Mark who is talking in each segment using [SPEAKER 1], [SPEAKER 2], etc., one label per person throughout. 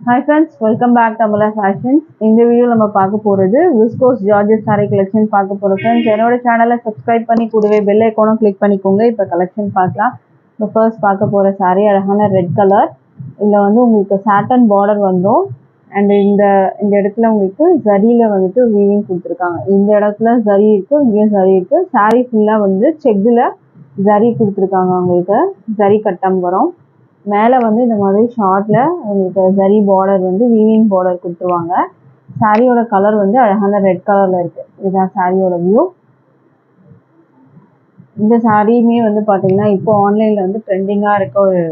[SPEAKER 1] Hi friends, welcome back to Amala Fashions. இந்த video நம்ம பார்க்க போறது விஸ்கோஸ் ஜார்ஜெட் saree collection பார்க்க போறோம் friends. என்னோட சேனலை subscribe பண்ணி கூடவே bell icon click பண்ணிக்கோங்க. இப்போ collection பார்க்கலாம். இப்போ first பார்க்க போற saree அழகான red color. இதுல வந்து உங்களுக்கு satin border வந்துரும். And இந்த இடத்துல உங்களுக்கு ஜரியில வந்துட்டு weaving கொடுத்திருக்காங்க. இந்த இடத்துல ஜரி இருக்கு, இங்க ஜரி இருக்கு. saree ஃபுல்லா வந்து செக்ல ஜரி கொடுத்திருக்காங்க. உங்களுக்கு ஜரி கட்டம் வரும். மேலே வந்து இந்த மாதிரி ஷார்ட்ல உங்களுக்கு ஜரி பார்டர் வந்து வீவிங் பார்டர் கொடுத்துருவாங்க. சாரியோட கலர் வந்து அழகான ரெட் கலர்ல இருக்கு. இதுதான் சாரியோட வியூ. இந்த சாரியுமே வந்து பாத்தீங்கன்னா இப்போ ஆன்லைன்ல வந்து ட்ரெண்டிங்கா இருக்க ஒரு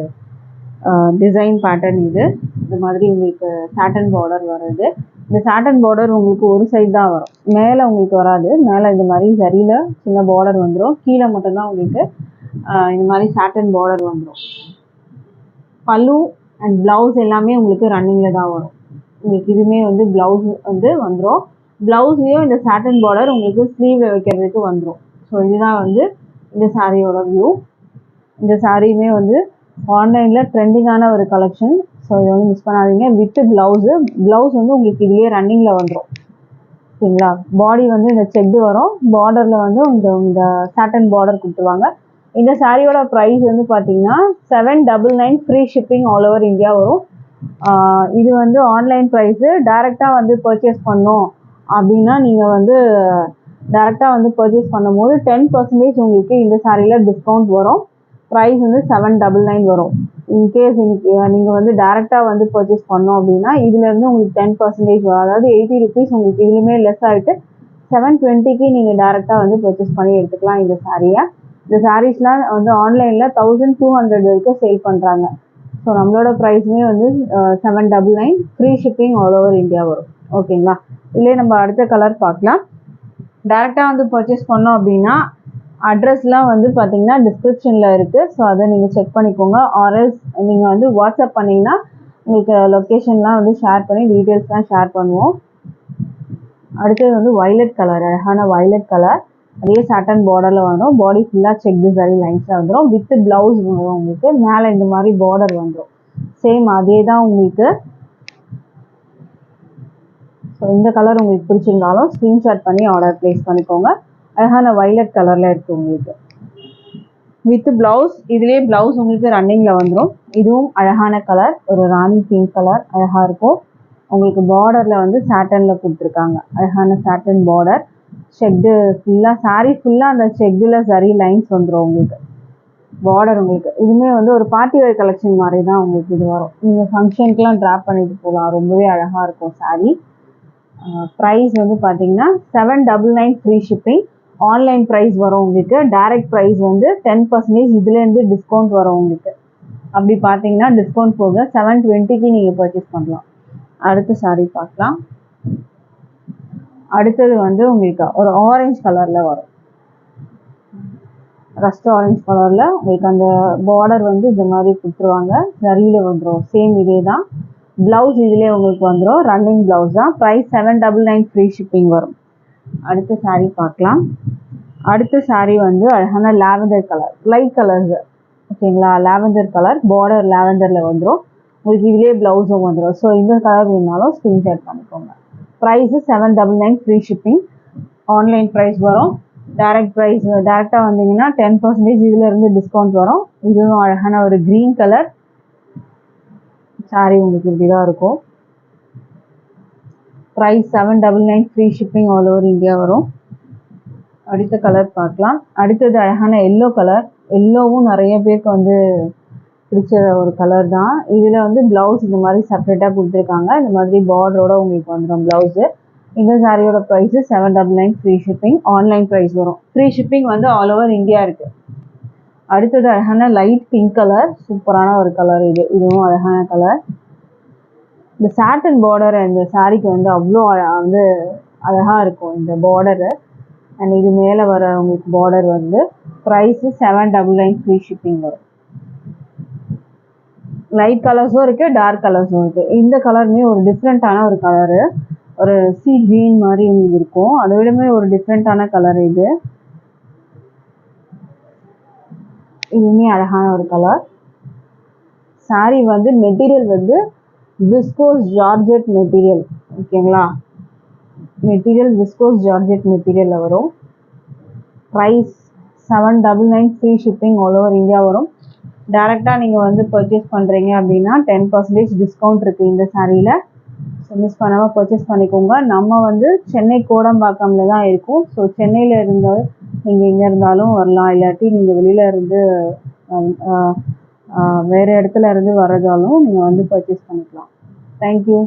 [SPEAKER 1] டிசைன் பேட்டர்ன் இது. இந்த மாதிரி உங்களுக்கு சாட்டன் பார்டர் வருது. இந்த சாட்டன் பார்டர் உங்களுக்கு ஒரு சைடு தான் வரும், மேலே உங்களுக்கு வராது. மேலே இந்த மாதிரி ஜரியில சின்ன பார்டர் வந்துடும், கீழே மட்டும்தான் உங்களுக்கு இந்த மாதிரி சாட்டன் பார்டர் வந்துடும். பல்லு அண்ட் பிளவுஸ் எல்லாமே உங்களுக்கு ரன்னிங்ல தான் வரும். உங்களுக்கு இதுவுமே வந்து பிளவுஸ் வந்து வந்துடும். பிளவுஸ்லயும் இந்த சாட்டன் பார்டர் உங்களுக்கு ஸ்லீவ்ல வைக்கிறதுக்கு வந்துடும். ஸோ இதுதான் வந்து இந்த சாரியோட வியூ. இந்த சாரியுமே வந்து ஆன்லைன்ல ட்ரெண்டிங்கான ஒரு கலெக்ஷன். ஸோ இதை வந்து மிஸ் பண்ணாதீங்க. வித் பிளவுஸ் வந்து உங்களுக்கு இதுலயே ரன்னிங்ல வந்துடும். ஓகேங்களா? பாடி வந்து இந்த செக் வரும், பார்டர்ல வந்து இந்த சாட்டன் பார்டர் கொடுத்துருவாங்க. இந்த சாரியோட ப்ரைஸ் வந்து பார்த்தீங்கன்னா 799 free shipping all over India வரும். இது வந்து ஆன்லைன் ப்ரைஸு. டைரெக்டாக வந்து பர்ச்சேஸ் பண்ணோம் அப்படின்னா நீங்கள் வந்து டைரெக்டாக வந்து பர்ச்சேஸ் பண்ணும்போது 10% உங்களுக்கு இந்த சாரியில் டிஸ்கவுண்ட் வரும். ப்ரைஸ் வந்து 799 வரும். இன்கேஸ் இன்னைக்கு நீங்கள் வந்து டைரெக்டாக வந்து பர்ச்சேஸ் பண்ணோம் அப்படின்னா இதுலேருந்து உங்களுக்கு 10% வரும். அதாவது 80 ருபீஸ் உங்களுக்கு இதுலையுமே லெஸ் ஆகிட்டு 720க்கு நீங்கள் டைரெக்டாக வந்து பர்ச்சேஸ் பண்ணி எடுத்துக்கலாம் இந்த சாரியை. இந்த சாரீஸ்லாம் வந்து ஆன்லைனில் 1200 வரைக்கும் சேல் பண்ணுறாங்க. ஸோ நம்மளோட ப்ரைஸுமே வந்து 799 free shipping all over India வரும். ஓகேங்களா? இதுலேயே நம்ம அடுத்த கலர் பார்க்கலாம். டேரெக்டாக வந்து பர்ச்சேஸ் பண்ணோம் அப்படின்னா அட்ரஸ்லாம் வந்து பார்த்தீங்கன்னா டிஸ்கிரிப்ஷனில் இருக்குது. ஸோ அதை நீங்கள் செக் பண்ணிக்கோங்க. ஆர்எல்ஸ் நீங்கள் வந்து வாட்ஸ்அப் பண்ணிங்கன்னா உங்களுக்கு லொக்கேஷன்லாம் வந்து ஷேர் பண்ணி டீட்டெயில்ஸ்லாம் ஷேர் பண்ணுவோம். அடுத்தது வந்து வயலட் கலர், அழகான வயலட் கலர். அதே சாட்டன் பார்டரில் வரும். பாடி ஃபுல்லாக செக் சரி லைன்ஸில் வந்துடும். வித் பிளவுஸ் வரும் உங்களுக்கு. மேலே இந்த மாதிரி பார்டர் வந்துடும். சேம் அதே தான் உங்களுக்கு. ஸோ இந்த கலர் உங்களுக்கு பிடிச்சிருந்தாலும் ஸ்க்ரீன்ஷாட் பண்ணி ஆர்டர் ப்ளேஸ் பண்ணிக்கோங்க. அழகான வயலட் கலரில் இருக்குது உங்களுக்கு. வித் பிளவுஸ், இதுலேயே பிளவுஸ் உங்களுக்கு ரன்னிங்கில் வந்துடும். இதுவும் அழகான கலர், ஒரு ராணி பிங்க் கலர், அழகாக இருக்கும். உங்களுக்கு பார்டரில் வந்து சாட்டனில் கொடுத்துருக்காங்க. அழகான சாட்டன் பார்டர். செக்டு ஃபுல்லாக சாரீ ஃபுல்லாக அந்த செக்டில் சரி லைன்ஸ் வந்துடும் உங்களுக்கு. பார்டர் உங்களுக்கு இதுவுமே வந்து ஒரு பார்ட்டி வேர் கலெக்ஷன் மாதிரி தான் உங்களுக்கு இது வரும். நீங்கள் ஃபங்க்ஷனுக்குலாம் ட்ராப் பண்ணிட்டு போகலாம். ரொம்பவே அழகாக இருக்கும் சாரீ. ப்ரைஸ் வந்து பார்த்தீங்கன்னா 799 ஃப்ரீ ஷிப்பிங். ஆன்லைன் ப்ரைஸ் வரும் உங்களுக்கு. டைரக்ட் ப்ரைஸ் வந்து 10% இதுலேருந்து டிஸ்கவுண்ட் வரும் உங்களுக்கு. அப்படி பார்த்தீங்கன்னா டிஸ்கவுண்ட் போக 720க்கு நீங்கள் பர்ச்சேஸ் பண்ணலாம். அடுத்த சாரீ பார்க்கலாம். அடுத்தது வந்து உங்களுக்கு ஒரு ஆரஞ்சு கலரில் வரும். ரஸ்ட் ஆரஞ்சு கலரில் உங்களுக்கு அந்த பார்டர் வந்து இந்த மாதிரி கொடுத்துருவாங்க. சரியில் வந்துடும். சேம் இதே தான். ப்ளவுஸ் இதிலே உங்களுக்கு வந்துடும். ரன்னிங் ப்ளவுஸ் தான். ப்ரைஸ் 799 ஃப்ரீ ஷிப்பிங் வரும். அடுத்த சாரீ பார்க்கலாம். அடுத்த சாரீ வந்து அழகான லாவெண்டர் கலர், லைட் கலர்ஸ். ஓகேங்களா? லாவெண்டர் கலர், பார்டர் லாவெண்டரில் வந்துடும் உங்களுக்கு. இதிலே ப்ளவுஸும் வந்துடும். ஸோ இந்த கலர் வேணுனாலும் ஸ்க்ரீன்ஷாட் பண்ணிக்கோங்க. Price 799 free shipping. Online price வரும். டைரக்ட் ப்ரைஸ் டைரெக்டாக வந்தீங்கன்னா 10% இதிலேருந்து டிஸ்கவுண்ட் வரும். இதுவும் அழகான ஒரு க்ரீன் கலர் சாரீ உங்களுக்கு இப்படி தான் இருக்கும். Price 799 free shipping all over India வரும். அடுத்த கலர் பார்க்கலாம். அடுத்தது அழகான எல்லோ கலர். எல்லோவும் நிறைய பேருக்கு வந்து பிடிச்ச ஒரு கலர் தான். இதில் வந்து ப்ளவுஸ் இந்த மாதிரி செப்பரேட்டாக கொடுத்துருக்காங்க. இந்த மாதிரி பார்டரோட உங்களுக்கு வந்துடும் ப்ளவுஸு. இந்த சாரியோட price 799 free shipping. Online price வரும். ஃப்ரீ ஷிப்பிங் வந்து ஆல் ஓவர் இந்தியா இருக்குது. அடுத்தது அழகான லைட் பிங்க் கலர், சூப்பரான ஒரு கலர் இது. இதுவும் அழகான கலர். இந்த சாட்டன் பார்டர் இந்த சாரிக்கு வந்து அவ்வளோ வந்து அழகாக இருக்கும் இந்த பார்டரு. அண்ட் இது மேலே வர உங்களுக்கு பார்டர் வந்து ப்ரைஸு 799 ஃப்ரீ ஷிப்பிங் வரும். லைட் கலர்ஸும் இருக்குது, டார்க் கலர்ஸும் இருக்குது. இந்த கலருமே ஒரு டிஃப்ரெண்ட்டான ஒரு கலரு. ஒரு சீ கிரீன் மாதிரி உங்களுக்கு இருக்கும். அதை விடமே ஒரு டிஃப்ரெண்ட்டான கலர் இது. இதுவுமே அழகான ஒரு கலர். சாரீ வந்து மெட்டீரியல் வந்து விஸ்கோஸ் ஜார்ஜெட் மெட்டீரியல். ஓகேங்களா, மெட்டீரியல் விஸ்கோஸ் ஜார்ஜெட் மெட்டீரியலில் வரும். Price 799, free shipping all over India வரும். டேரெக்டாக நீங்கள் வந்து பர்ச்சேஸ் பண்ணுறீங்க அப்படின்னா 10% டிஸ்கவுண்ட் இருக்குது இந்த சாரியில். ஸோ மிஸ் பண்ணாமல் பர்ச்சேஸ் பண்ணிக்கோங்க. நம்ம வந்து சென்னை கோடம்பாக்கம்ல தான் இருக்கும். ஸோ சென்னையில் இருந்தால் நீங்கள் எங்கே இருந்தாலும் வரலாம், இல்லாட்டி நீங்கள் வெளியில் இருந்து வேறு இடத்துல இருந்து வரதாலும் நீங்கள் வந்து பர்ச்சேஸ் பண்ணிக்கலாம். தேங்க்யூ.